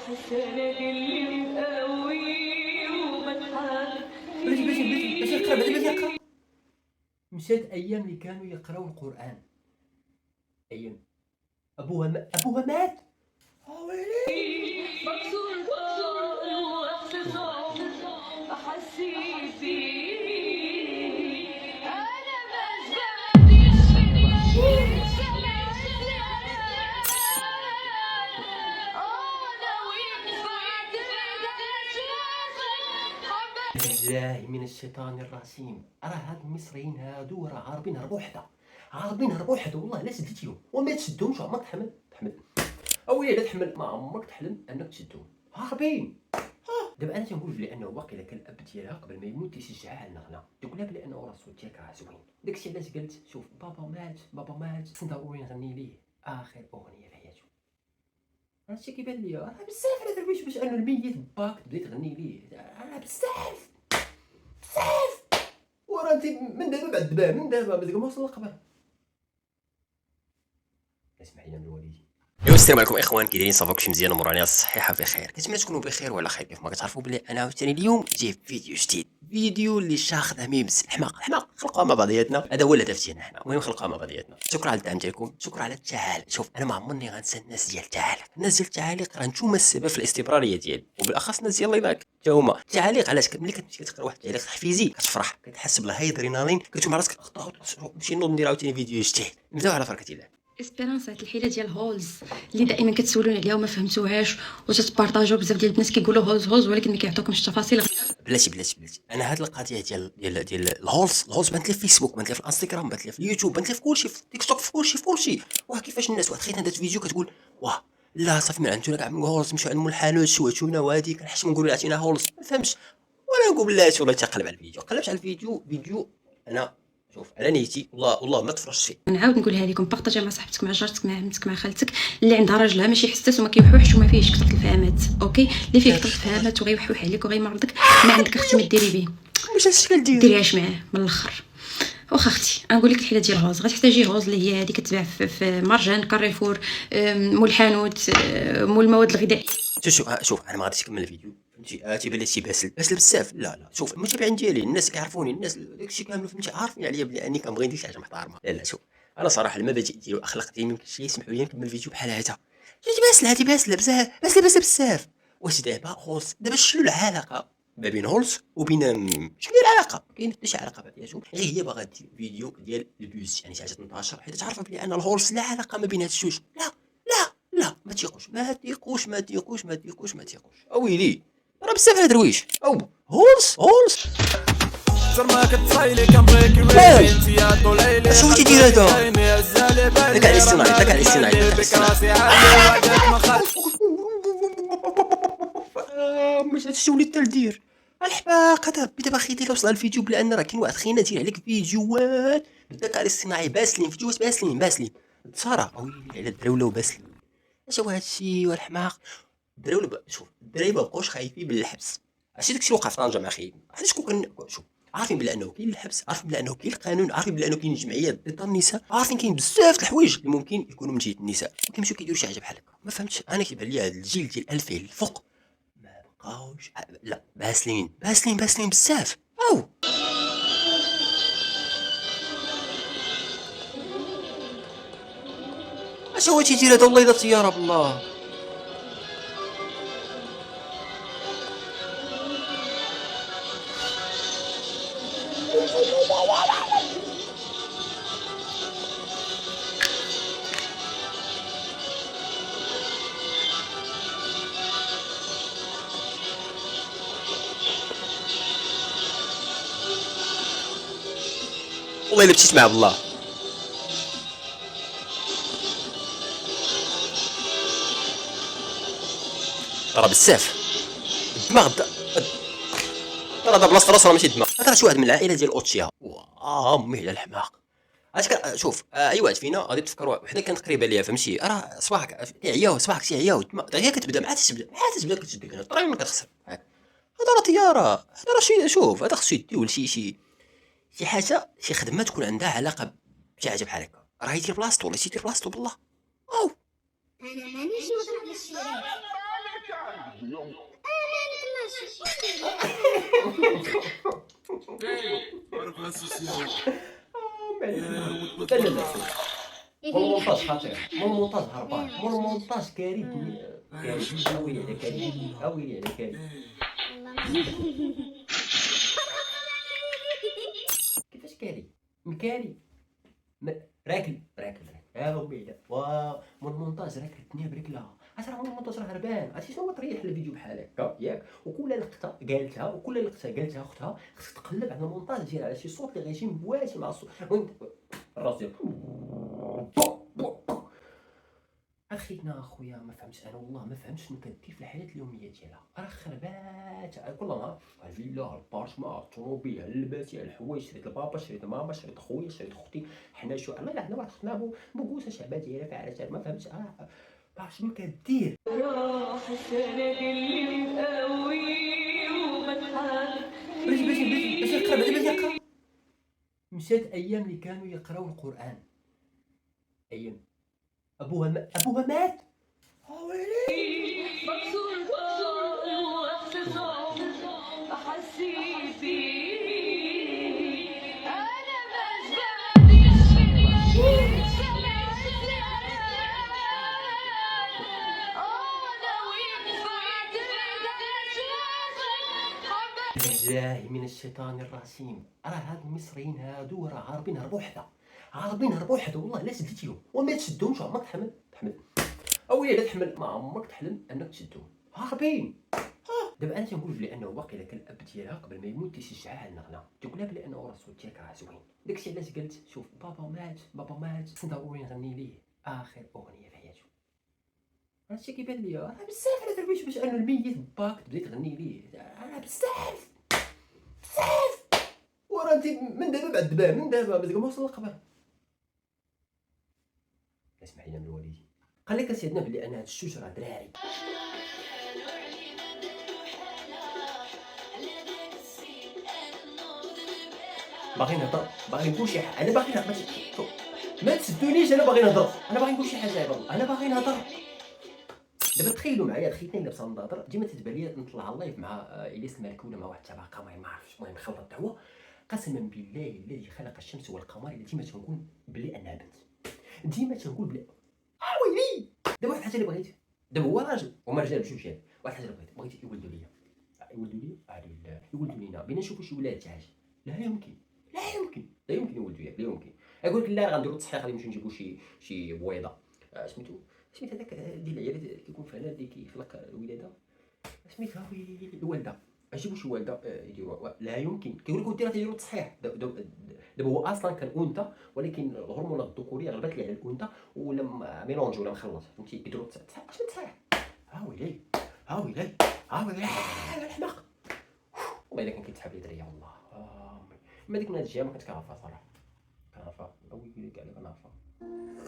باش يقرا. مشات ايام اللي كانوا يقراو القران، ايام ابوها مات. ويلي بالله من الشيطان الرجيم. راه هاد المصريين هادو راه عارفين هربوا وحده والله لا شديتيهم وما تشدهمش. عمرك تحمل اويلي لا تحمل، ما عمرك تحلم انك تشدهم، هاربين. دابا انا تنقول بلي انه واقيلا كان الاب ديالها قبل ما يموت تيشجعها على النغنه، تقول لها بلي انه راه الصوت ديالك راه زوين. داكشي علاش قالت شوف بابا مات ضروري نغني ليه اخر اغنيه في حياته. هادشي كيبان ليا راه بزاف على درويش باش انه الميت باك تبدي تغني ليه، راه بزاف. وراه انت من دابا بعد دابا من دابا مازال ما وصل للقبر. اسمحي لنا من الوالدين. السلام عليكم اخوان، كي دايرين؟ صافا كلشي مزيان؟ امورنا الصحيحه بخير؟ كنتمنى تكونوا بخير وعلى خير. كيف ما كتعرفوا بلي انا عاوتاني اليوم جاي فيديو جديد، فيديو اللي شاخذه ميمز الحماق خلقوها مع بعضياتنا. هذا هو الهدف ديالنا حنا، المهم خلقوها مع بعضياتنا. شكرا على الدعم ديالكم، شكرا على التعاليق. شوف انا ما عمرني غنسى الناس ديال التعاليق، راه نتوما السبب في الاستمراريه ديالي، وبالاخص الناس ديال اللايك حتى هما. التعاليق علاش؟ ملي كتمشي كتقرا واحد التعليق تحفيزي كتفرح، كتحس بالهيدرينالين، كتشوف مع راسك نمشي نوض ندير عاوتاني فيديو جديد. نبداو على بركه الله. اسبيرانس، هاد الحيله ديال هولز اللي دائما كتسولوني عليها وما فهمتوهاش وتتبارطاجيو. بزاف ديال البنات كيقولوا هولز ولكن ما كيعطوكمش التفاصيل. بلاتي انا هاد القضيه ديال الهولز بانت لي في فيسبوك، بانت لي في الانستغرام، بانت لي في اليوتيوب، بانت لي في كلشي، في تيك توك، في كلشي. واه كيفاش الناس واحد خينا دات فيديو كتقول واه لا صافي ما عندنا كاع هولز، نمشيو عند الحانوت شواتونا وهادي كنحشم نقولوا عطينا هولز، ما فهمش. وانا نقول بلاتي والله تقلب على الفيديو، قلبت على الفيديو انا شوف على نيتي والله ما تفرجت فيه. نعاود نقولها لكم، بارطاجيها مع صاحبتك، مع جارتك، مع عمتك، مع خالتك اللي عندها راجلها ماشي حساس وما كيوحوحش وما فيهش كثره الفهامات. اوكي، اللي فيه كثره الفهامات وغيوحوح عليك وغيمرضك ما عندك اختي ما ديري به، واش هادشي كندير؟ ديريهاش معاه من الاخر. واخا اختي غنقول لك الحيله ديال هوز، غتحتاجي هوز اللي هي هذه كتباع في مرجان، كاريفور، مول الحانوت، مول المواد الغذائيه. شوف انا ما غاديش نكمل الفيديو، فهمتي؟ تيبان لي شي باسل بزاف. لا شوف المتابعين ديالي الناس كيعرفوني، الناس داكشي كامل فهمتي، عارفين عليا بلي اني كنبغي ندير شي حاجه محترمه. لا شوف انا صراحه المبادئ ديالي والاخلاق ديالي ميمكنش يسمحوا لي نكمل الفيديو بحال هذا. هادي باسله بزاف. واش دابا هولز دابا شنو العلاقه ما بين هولز وبين شنو هي العلاقه؟ كاين حتى شي علاقه بعضياتهم، غير هي باغا دير فيديو ديال البوز، يعني شي حاجه تنتشر حيت تعرف بلي ان الهولز لا علاقه ما بين هاد الجوج. لا ما تيقوش اويلي راه بزاف على درويش او هولز ما كتصايلي كنبغيكي ويلي انت يا طوليلي شنو تيدير هذا؟ داك على الاصطناعي مش هادشي وليت تندير الحباق هذا. بدابا خي دير وصل الفيديو بلا ان راه كاين واحد خينا دير عليك فيديوهات بالذكاء الاصطناعي باسلين، فيديوهات باسلين تصارى اويلي على الدراوله وباسلين. اش هو هادشي والحماق؟ الدراوله شوف الدراري مابقاوش خايفين من الحبس. عرفتي داكشي اللي وقع في طنجه مع خيي، علاش شوف عارفين بلا انه كاين الحبس، عارفين بلا انه كاين القانون، عارفين بلا انه كاين جمعيات ضد النساء، عارفين كاين بزاف د الحوايج اللي ممكن يكونوا من جهه النساء وكيمشيو كيديروا شي حاجه بحال هكا. ما فهمتش انا، كيبان لي هذا الجيل ديال 2000 الفوق ما بقاوش لا باسلين بزاف. او اش هو تيدير هذا؟ والله الا طياره بالله. والله الا مشيت معاه بالله. راه بزاف الدماغ راه هذا بلاصه راسو راه ماشي الدماغ. هذا شي واحد من العائله ديال اوتشيها. واه امي على الحماق. شوف اي واحد فينا غادي تفكر وحده كانت قريبه ليا، فهمتي؟ راه صباحك صباحك تيعياو هي كتبدا مع تبدا كتشدك الطريق ما كتخسر. هذا راه طياره، هذا راه شي شوف هذا خصو يديو شي حاجه، شي خدمه تكون عندها علاقه بشي حاجه بحال هكا. راه يدير بلاصتو ولا يدير بلاصتو بالله. او انا مانيش مضرب للشريك. لا لا لا، مول المونتاج خطير، مول المونتاج هربان، مول المونتاج كريم، كريم اويلي على كريم، اويلي على كريم. كيفاش كاري مكاري راكل يا ويلي، واو مول المونتاج راكل الدنيا بركله. عرفتي راه مول المونتاج راه هربان. عرفتي شنو تريح الفيديو بحال هكا ياك، وكل لقطه قالتها اختها خصك تقلب على المونتاج ديال على شي صوت اللي غيجي مواشي مع الصوت الراس ديال اخينا اخويا. ما فهمتش انا والله، ما فهمتش شنو كدير في الحياه اليوميه ديالها. راه خربات كل نهار الفيلا، البارشما، الطوموبيل، اللباس، الحوايج، شريت لبابا، شريت لماما، شريت لخويا، شريت لختي. حنا شو الله عندنا واحد اختنا بوكوسه شعبه ديالها فعلا. ما فهمتش شنو كدير. راح السند اللي مقوي ومتحال باش يقرا مشات ايام اللي كانوا يقراو القران، ايام ابوها مات. مكسور واحساس عمر احسي فيه انا مش بعديش بالله من الشيطان الرجيم. راه هاد المصريين هادو راه هاربين هربوا حدا والله. لا شديتيهم وما تشدهمش عمرك تحمل اويلي. لا تحمل، ما عمرك تحلم انك تشدهم، هاربين. دابا انا تنقول بلي انه باقي كان الاب ديالها قبل ما يموت تيشجعها على النغنه، تقول لها بلي انه راه الصوت ديالك راه زوين. داكشي علاش قالت شوف بابا مات ضروري نغني ليه اخر اغنيه في حياته. هادشي كيبان ليا راه بزاف على تربيش باش انه الميت باك تبدي تغني ليه، راه بزاف. وراه انت من دابا بعد دابا من دابا مازال ما وصل للقبر. اسمح لينا من الوالدين قال لك سيدنا بلي انا هاد الشوش راه دراري. باغي نهضر، باغي نقول شي حاجه، انا باغي نهضر. ما تسدونيش، انا باغي نهضر، انا باغي نقول شي حاجه عباد الله، انا باغي نهضر. دابا تخيلوا معايا خيتني لابسه نظاظر، ديما تتبان لي نطلع اللايف مع الياس المالكي ولا مع واحد تاع القمر ما عرفتش، المهم خلط الدعوه. قسما بالله الذي خلق الشمس والقمر اللي ديما تنقول بلي انها بنت، ديما تنقول بلي ويلي. دابا واحد الحاجه اللي بغيت، دابا هو راجل وما رجال بجوج يعني، واحد الحاجه اللي بغيت يولدوا ليا يولدوا لينا بينا نشوفوا شي ولاد تاعي. لا يمكن يولدوا ياك، لا يمكن. يقول لك لا غنديروا تصحيح، غادي نمشيو نجيبوا شي بويضه سميتو هذاك ديال العيالات كيكون فعلا اللي كيخلق الولاده، سميتها الوالده. اجيبوا شي والده يديروها، لا يمكن. كيقول لك ديروا تيديروا التصحيح. دابا هو اصلا كان انثى، ولكن الهرمونات الذكوريه غلبت ليه على الانثى ولا ميلونج ولا مخلط، فهمتي. كيديروا التصحيح. اش التصحيح؟ ها ويلي الحماق. والله الا كان كيتسحب لي دريه والله. ما ديك من هاد الجهه ما كنت كنعرفها صراحه، كنعرفها ويلي كاع اللي كنعرفها.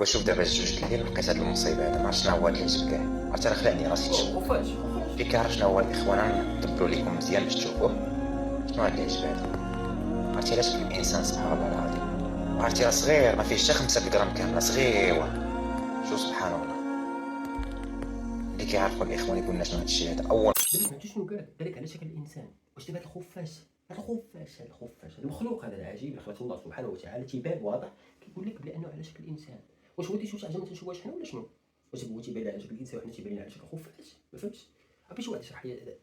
وشوف دابا الجوج الليل لقيت هاد المصيبه هذا، ما عرفتش شنو هو اللي عجب كاع. عرفت راه خلعني راسي نشوف وفاش اللي كيعرف شنو هو الاخوان ندبروا لكم مزيان باش تشوفوه شنو هاد اللي عجب هذا. عرفتي علاش الانسان سبحان الله العظيم، عرفتي راه صغير ما فيهش حتى 5 غرام كامله، صغيره. شوف سبحان الله اللي كيعرفوا الاخوان يقول لنا شنو هاد الشيء هذا. اول دابا سمعتوا شنو قال لك على شكل الانسان. واش دابا هاد الخفاش المخلوق هذا العجيب اللي خلقه الله سبحانه وتعالى تيبان واضح، كيقول لك بلي انه على شكل الانسان. واش هو تيشوف حاجه ما تنشوفهاش حنا ولا شنو؟ واش هو تيبان على شكل الانسان وحنا تيبان على شكل خفاش؟ ما فهمتش. عرفتي شي واحد يشرح لي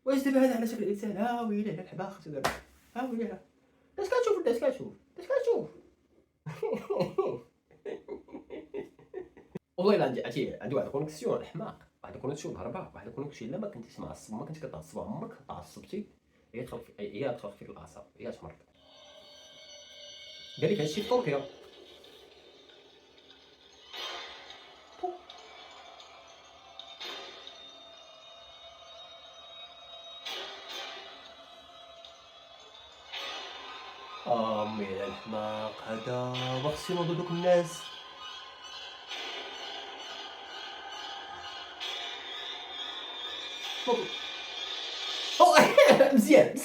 واش دابا هذا على شكل الانسان؟ ها ويلي على الحباخ دابا، ها ويلي اش كتشوف والله الا عندي واحد الكونيكسيون الحماق، واحد الكونيكسيون هربا، واحد الكونيكسيون. الا ما كنتيش معصب، ما كنتي كتعصب عمرك تعصبتي، هي تخلق فيك الاعصاب، هي تمرض. قال لك هادشي في تركيا. امي الحماق هذا، وخصني نوضو دوك الناس. مزيان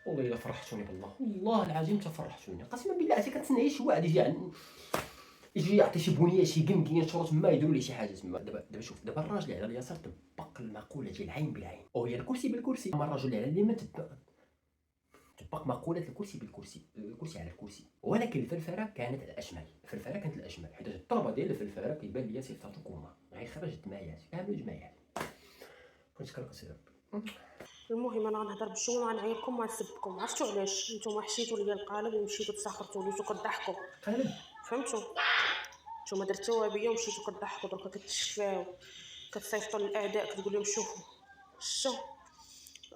والله الا فرحتوني بالله، والله العظيم تفرحتوني قسما بالله. عرفتي كنتسنى شي واحد يجي يجي يعطي شي بنيه شي قنقيه ينشرو تما يديروا ليه شي حاجه تما. دابا شوف، دابا الراجل على اليسار طبق المقوله ديال العين بالعين، وهي الكرسي بالكرسي. اما الرجل على اليمين طبق مقوله الكرسي بالكرسي، الكرسي على الكرسي. ولكن الفلفله كانت على الاشمال، الفلفله كانت الاشمال، حيت الضربه ديال الفلفله كيبان ليا صيفطاتو كوما غير خرج الدمايات كامل جمايات. كنت كنقصد المهم انا غنهضر بالشوم، غنعايركم وغنسبكم. عرفتوا علاش؟ نتوما حشيتوا ليا القالب ومشيتوا تسخرتوا لي وكضحكوا، قالب. فهمتوا؟ نتوما درتوها بيا ومشيتوا كضحكوا، دركا كتشفاو كتصيفطوا للاعداء كتقول لهم شوفوا شتو.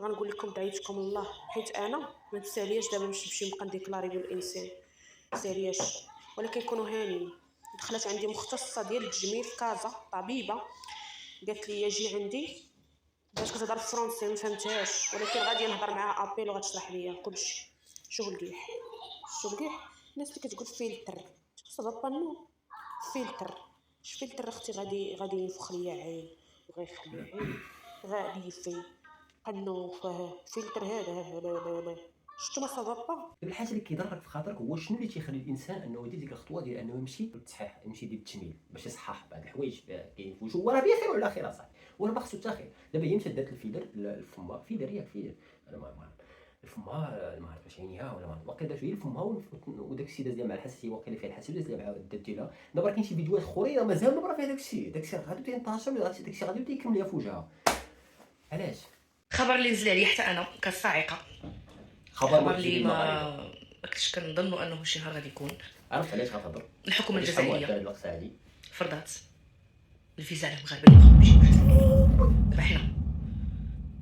غنقول لكم دعيتكم الله، حيت انا ما تسالياش دابا نمشي نبقى نديكلاري بالانسان، تسالياش. ولكن كونوا هانيين. دخلت عندي مختصه ديال التجميل في كازا، طبيبه، قالت لي جي عندي باش كتهضر فرونسي ما فهمتهاش، ولكن غادي نهضر معاها ابيل وغتشرح ليا كلشي. شوف القيح، شوف القيح. الناس اللي كتقول فلتر صافا بانو فلتر، فلتر اختي غادي ينفخ ليا عين وغيخلي عين غادي يفي قنو فلتر هذا. لا شتو ما صافا. الحاجه اللي كيضرك في خاطرك هو شنو اللي تيخلي الانسان انه يدير ديك الخطوه ديال انه يمشي للتصحيح، يمشي يدير التجميل باش يصحح بعض الحوايج كاين في وجهه. هو راه بخير وعلى خير اصاحبي، وراه ما خصو حتى خير. دابا هي مشات دارت الفيلر الفمه، فيلر ياك فيلر، انا ما الفمها ما عرفت واش عينيها ولا ما واقيلا دارت هي الفمها وداك الشيء داز ليها مع الحساسيه، واقيلا فيها الحساسيه داز ليها مع الدات ديالها. دابا كاين شي فيديوهات اخرين مازال دابا فيها داك الشيء غادي تنتشر، داك الشيء غادي يكمل ليها في وجهها. علاش؟ خبر اللي نزل عليا حتى انا كصاعقه، خبر اللي ما كنتش كنظنوا انه شي نهار غادي يكون. عرفت علاش غتهضر؟ الحكومه الجزائريه هذه فرضات الفيزا على المغاربه اللي بغاو يمشيو. دابا حنا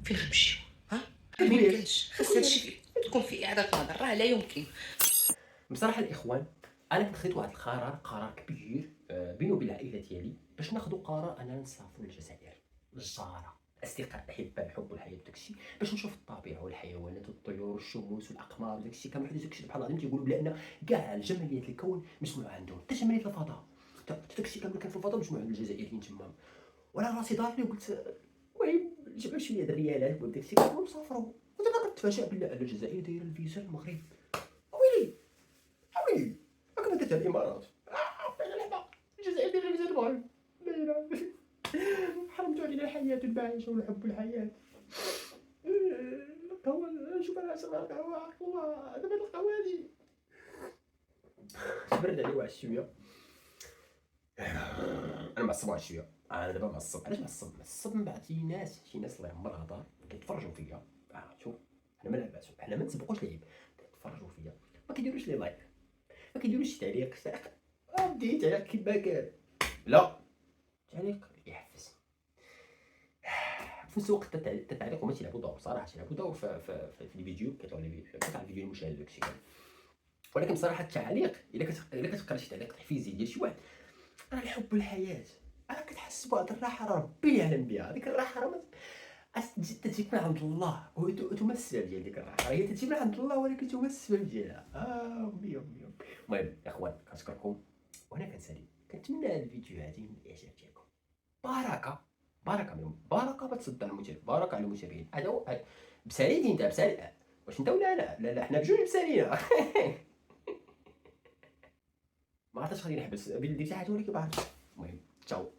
فين غنمشيو؟ ها ما يمكنش، خاص هادشي تكون في اعاده نظر، راه لا يمكن. بصراحه الاخوان، انا كنت خديت واحد قرار كبير بيني وبين العائله ديالي باش ناخذوا قرار اننا نسافروا للجزائر، للجاره، الاصدقاء، الاحباء، الحب والحياه وداكشي، باش نشوف الطبيعه والحيوانات والطيور والشموس والاقمار وداكشي كامل. حيت داكشي سبحان الله تيقولوا بان كاع جماليات الكون مجموعه عندهم، حتى جماليات الفضاء، حتى داكشي كامل كان في الفضاء مجموعه عند الجزائريين تما. وانا راسي دار لي وقلت المهم جمعوا شويه د الريالات وداكشي كامل ونسافروا. ودابا كنتفاجئ بان الجزائر دايره الفيزا للمغرب. ويلي هاكا درتها الامارات، الجزائر دايره الفيزا للمغرب. حرمتوا علينا الحياة والمعيشة والحب والحياة. القهوة شوف انا شرب القهوة والله دابا القهوة هادي برد عليه واحد شوية. انا معصب واحد شوية، انا دابا معصب. علاش معصب من بعد شي ناس الله يعمرها دار كيتفرجوا فيا. شوف حنا ما لعباتو، حنا ما نسبقوش لعيب، كيتفرجوا فيا ما كيديروش لي لايك، ما كيديروش تعليق. بدي تعليق كيما كان، لا تعليق يحفز. في نفس الوقت التعليق هما تيلعبوا دور، صراحه تيلعبوا دور في الفيديو، كيطلعوا لي كتاع الفيديو المشاهد داكشي كامل. ولكن بصراحه التعليق الا كتقرا شي تعليق تحفيزي ديال شي واحد، راه الحب والحياه، راه كتحس بواحد الراحه راه ربي يعلم بها. هذيك الراحه راه تجيك من عند الله وانتم السبب ديال ديك الراحه، هي تجي من عند الله ولكن نتوما السبب ديالها. امي. المهم يا اخوان كنشكركم وانا كنسالي، كنتمنى هذا الفيديو هذه من الاعجاب ديالكم. باركه ما تصد على المتابعين، باركه على المتابعين. هذا هو بسالي انت بسالي واش انت ولا انا؟ لا حنا بجوج بسالينا. ما عرفتش غادي نحبس بلي درت شي حاجه ولكن ما عرفتش. المهم تشاو.